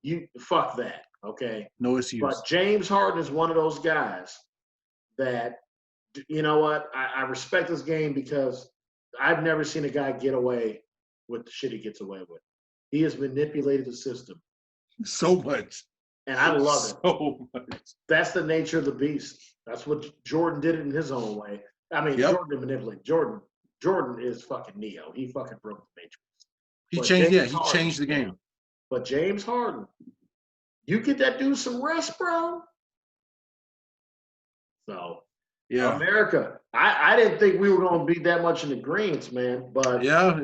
You fuck that, okay? No excuse. But James Harden is one of those guys that, you know what? I respect this game because I've never seen a guy get away with the shit he gets away with. He has manipulated the system so much. And I love it. So much. That's the nature of the beast. That's what Jordan did it in his own way. I mean, Jordan didn't manipulate. Jordan is fucking Neo. He fucking broke the matrix. He changed the game. But James Harden, you get that dude some rest, bro. So, yeah, America. I didn't think we were going to be that much in agreement, man. But yeah,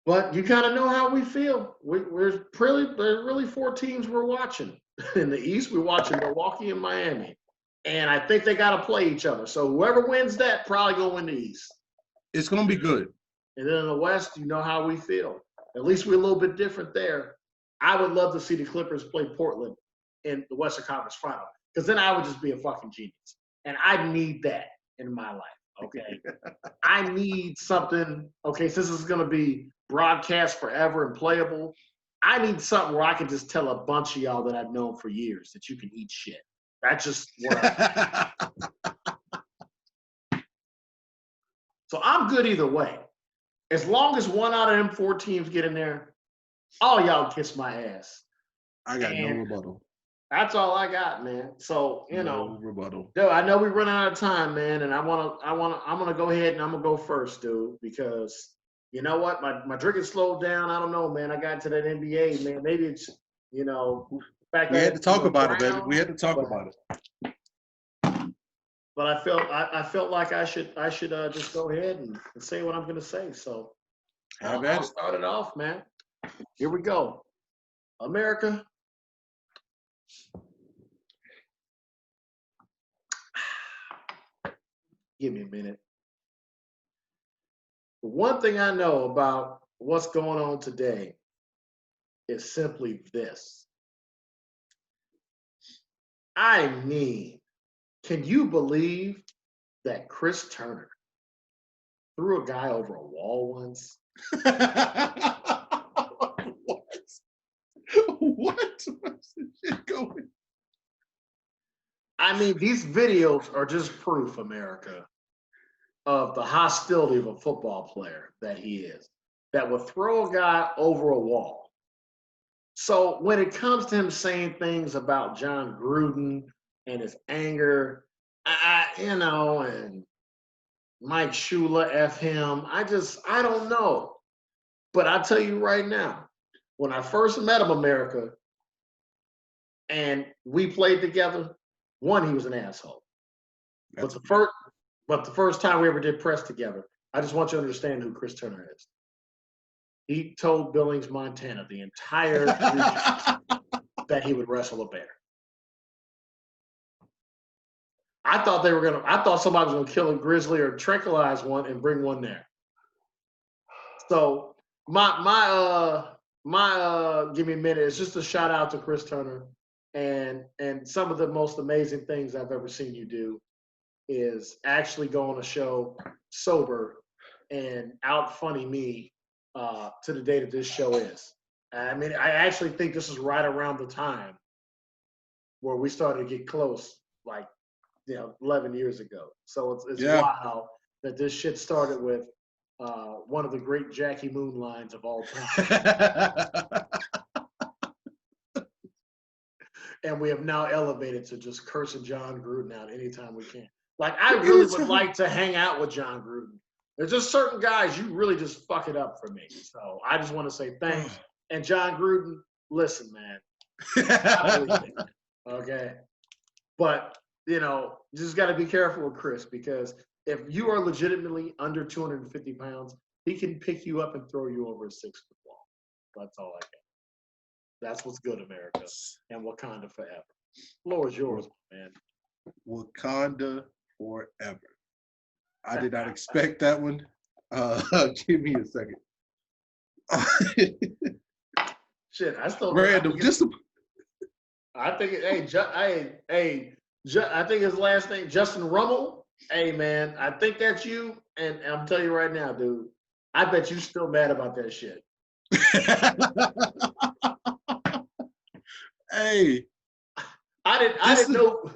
But you kind of know how we feel. There's really 4 teams we're watching. In the East, we're watching Milwaukee and Miami. And I think they got to play each other. So whoever wins that probably going to win the East. It's going to be good. And then in the West, you know how we feel. At least we're a little bit different there. I would love to see the Clippers play Portland in the Western Conference Final, because then I would just be a fucking genius. And I need that in my life, okay? I need something, okay, since this is going to be broadcast forever and playable, I need something where I can just tell a bunch of y'all that I've known for years that you can eat shit. That's just what So I'm good either way. As long as one out of them 4 teams get in there, all y'all kiss my ass. I got no rebuttal. That's all I got, man. So, no rebuttal. Dude, I know we're running out of time, man, and I'm gonna go ahead and I'm gonna go first, dude, because you know what? My drinking slowed down. I don't know, man. I got into that NBA, man. Maybe it's, the fact we had to talk about it, baby. We had to talk about it. But I felt like I should just go ahead and say what I'm going to say. So I'll start it off, man. Here we go. America. Give me a minute. One thing I know about what's going on today is simply this. I mean, can you believe that Chris Turner threw a guy over a wall once? What? What's this shit going? I mean, these videos are just proof, America, of the hostility of a football player that he is, that will throw a guy over a wall. So when it comes to him saying things about John Gruden and his anger, and Mike Shula, F him, I don't know. But I'll tell you right now, when I first met him, America, and we played together, one, he was an asshole. But the first time we ever did press together, I just want you to understand who Chris Turner is. he told Billings, Montana, the entire region, that he would wrestle a bear. I thought somebody was gonna kill a grizzly or tranquilize one and bring one there. So my give me a minute is just a shout out to Chris Turner, and some of the most amazing things I've ever seen you do is actually go on a show sober and out funny me to the day that this show is. I mean, I actually think this is right around the time where we started to get close, like 11 years ago. So it's wild that this shit started with one of the great Jackie Moon lines of all time. And we have now elevated to just cursing John Gruden out anytime we can. Like, I really would like to hang out with John Gruden. There's just certain guys, you really just fuck it up for me. So I just want to say thanks. And John Gruden, listen, man. I believe it. Okay. But, you just got to be careful with Chris, because if you are legitimately under 250 pounds, he can pick you up and throw you over a 6-foot wall. That's all I got. That's what's good, America. And Wakanda forever. Floor is yours, man. Wakanda forever. I did not expect that one. Give me a second. Shit, I still random. I think I think his last name Justin Rummel. Hey man, I think that's you, and I'm telling you right now, dude. I bet you still mad about that shit. Hey, I didn't know.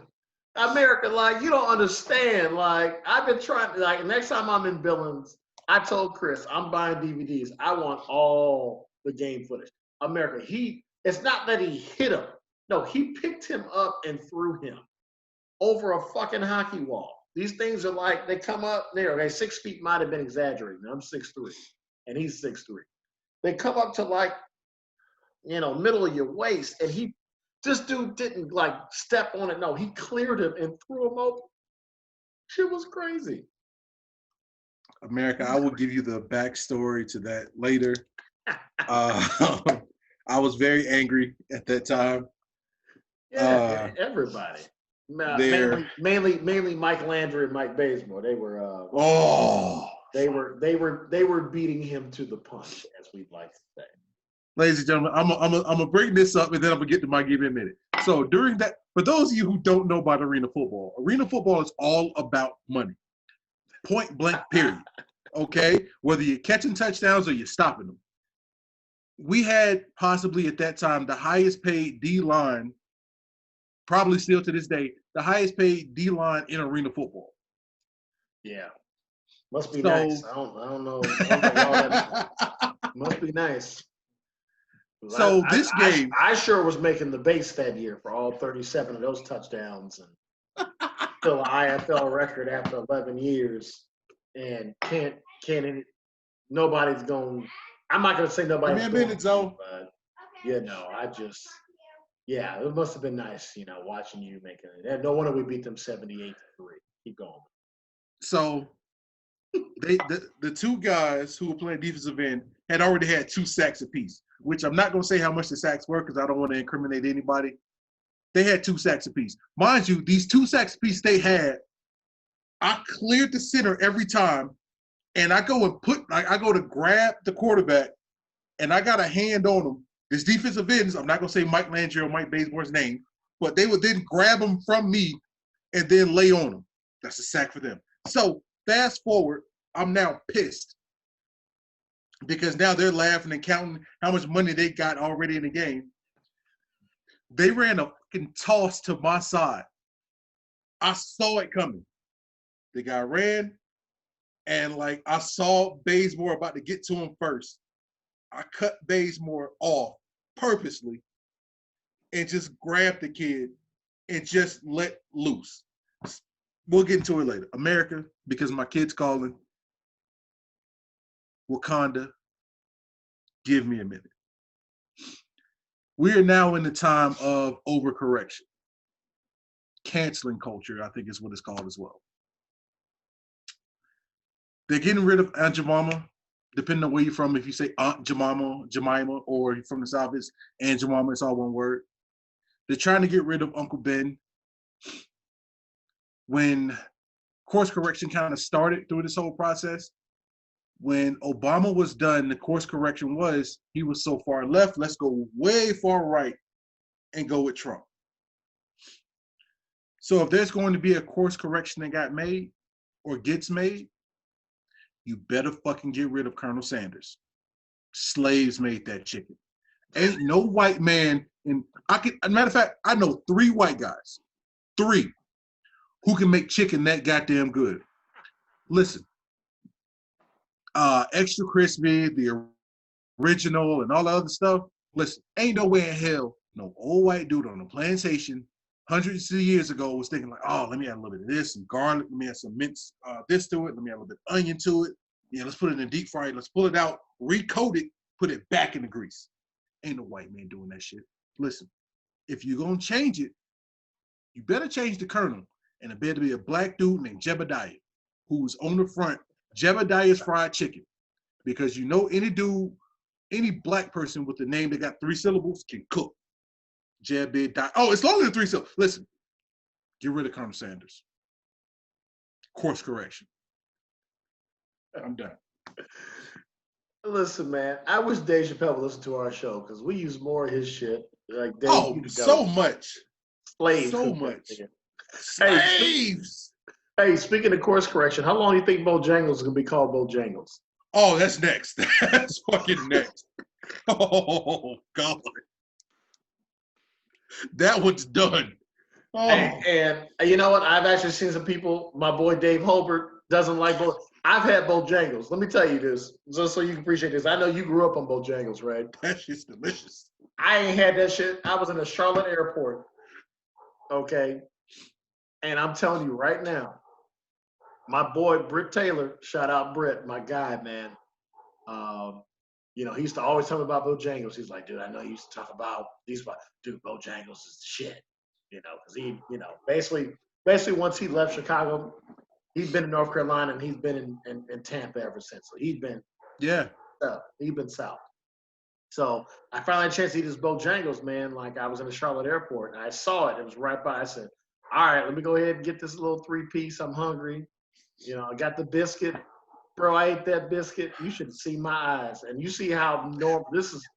America, like, you don't understand. Like, I've been trying to, like, next time I'm in Billings, I told Chris, I'm buying DVDs. I want all the game footage. America, it's not that he hit him. No, he picked him up and threw him over a fucking hockey wall. These things are like, they come up there. Okay, 6 feet might have been exaggerating. I'm 6'3", and he's 6'3". They come up to, like, middle of your waist, and this dude didn't like step on it. No, he cleared him and threw him open. Shit was crazy. America, I will give you the backstory to that later. I was very angry at that time. Yeah, everybody. Mainly Mike Landry and Mike Bazemore. They were they were beating him to the punch, as we'd like to say. Ladies and gentlemen, I'm gonna bring this up, and then I'm gonna get to my give me a minute. So during that, for those of you who don't know about arena football is all about money. Point blank, period. Okay? Whether you're catching touchdowns or you're stopping them. We had possibly at that time the highest paid D-line, probably still to this day, the highest paid D-line in arena football. Yeah. Must be nice. I don't know. Must be nice. So this game, I sure was making the base that year for all 37 of those touchdowns, and still an IFL record after 11 years, and nobody's going. I'm not going to say nobody's going. But it must have been nice, watching you making it. No wonder we beat them 78-3. Keep going. So the two guys who were playing defensive end had already had 2 sacks apiece, which I'm not going to say how much the sacks were because I don't want to incriminate anybody. They had 2 sacks apiece. Mind you, these 2 sacks apiece they had, I cleared the center every time, and I go to grab the quarterback, and I got a hand on him. This defensive ends, I'm not going to say Mike Landry or Mike Bazemore's name, but they would then grab him from me and then lay on him. That's a sack for them. So fast forward, I'm now pissed because now they're laughing and counting how much money they got already in the game. They ran a fucking toss to my side. I saw it coming. The guy ran, and like I saw Bazemore about to get to him first. I cut Bazemore off purposely and just grabbed the kid and just let loose. We'll get into it later. America, because my kid's calling. Wakanda, give me a minute. We are now in the time of overcorrection. Canceling culture, I think is what it's called as well. They're getting rid of Aunt Jemima. depending on where you're from, if you say Aunt Jemima, or you're from the South, it's Aunt Jemima, it's all one word. They're trying to get rid of Uncle Ben. When course correction kind of started through this whole process, when Obama was done, the course correction was he was so far left, let's go way far right and go with Trump. So if there's going to be a course correction that got made or gets made, you better fucking get rid of Colonel Sanders. Slaves made that chicken. Ain't no white man, and as a matter of fact, I know 3 white guys, 3, who can make chicken that goddamn good. Listen, extra crispy, the original, and all the other stuff. Listen, ain't no way in hell no old white dude on a plantation hundreds of years ago was thinking like, oh, let me add a little bit of this, some garlic, let me add some mince this to it, let me add a little bit of onion to it. Yeah, let's put it in the deep fryer, let's pull it out, recoat it, put it back in the grease. Ain't no white man doing that shit. Listen, if you're gonna change it, you better change the colonel, and it better be a black dude named Jebediah, who's on the front, Jebediah's Fried Chicken. Because you know any dude, any black person with the name that got 3 syllables can cook. Jebediah. Oh, it's longer than 3 syllables. Listen, get rid of Colonel Sanders. Course correction. I'm done. Listen, man, I wish Dave Chappelle would listen to our show because we use more of his shit. Like Dave, oh, so much. Slaves. So much. Slaves. Hey, speaking of course correction, how long do you think Bojangles is going to be called Bojangles? Oh, that's next. That's fucking next. Oh, God. That one's done. Oh. And you know what? I've actually seen some people, my boy Dave Holbert doesn't like I've had Bojangles. Let me tell you this, just so you can appreciate this. I know you grew up on Bojangles, right? That shit's delicious. I ain't had that shit. I was in the Charlotte airport, okay? And I'm telling you right now, my boy Britt Taylor, shout out Britt, my guy, man. You know, he used to always tell me about Bojangles. He's like, dude, I know you used to talk about these, but dude, Bojangles is the shit. You know, because he, you know, basically once he left Chicago, he's been in North Carolina and he's been in Tampa ever since. So he's been south. So I finally had a chance to eat this Bojangles, man. Like I was in the Charlotte airport and I saw it. It was right by. I said, all right, let me go ahead and get this little 3-piece. I'm hungry. You know, I got the biscuit. Bro, I ate that biscuit. You should see my eyes. And you see how normal, this is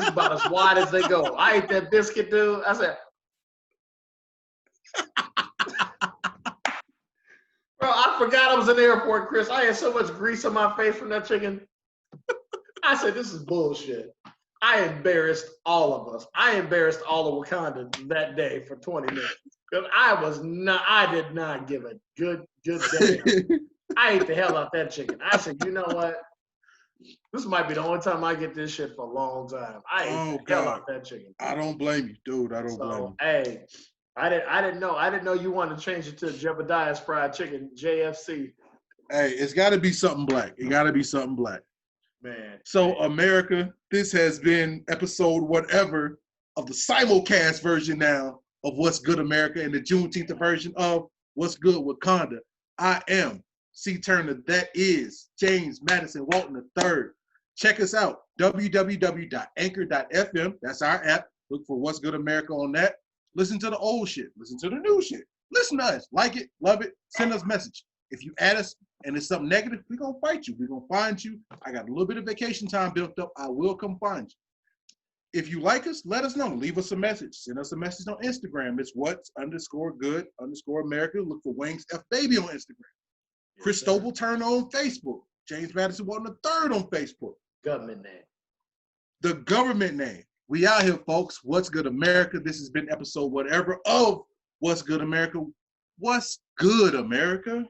about as wide as they go. I ate that biscuit, dude. I said, bro, I forgot I was in the airport, Chris. I had so much grease on my face from that chicken. I said, this is bullshit. I embarrassed all of us. I embarrassed all of Wakanda that day for 20 minutes. Because I did not give a good damn. I ate the hell out that chicken. I said, you know what? This might be the only time I get this shit for a long time. I ate the hell out that chicken. I don't blame you, dude. I don't blame you. Hey, I didn't know you wanted to change it to Jebediah's Fried Chicken, JFC. Hey, it's got to be something black. It got to be something black. Man. So, America, this has been episode whatever of the simulcast version now of What's Good America and the Juneteenth version of What's Good Wakanda. I am C. Turner. That is James Madison Walton III. Check us out, www.anchor.fm. That's our app. Look for What's Good America on that. Listen to the old shit. Listen to the new shit. Listen to us. Like it, love it, send us a message. If you add us and it's something negative, we're going to fight you. We're going to find you. I got a little bit of vacation time built up. I will come find you. If you like us, let us know. Leave us a message. Send us a message on Instagram. It's what's_good_America. Look for Wings F Baby on Instagram. Chris Stoble Turner on Facebook. James Madison Walton III on Facebook. Government name. The government name. We out here, folks. What's Good America? This has been episode whatever of What's Good America. What's good, America?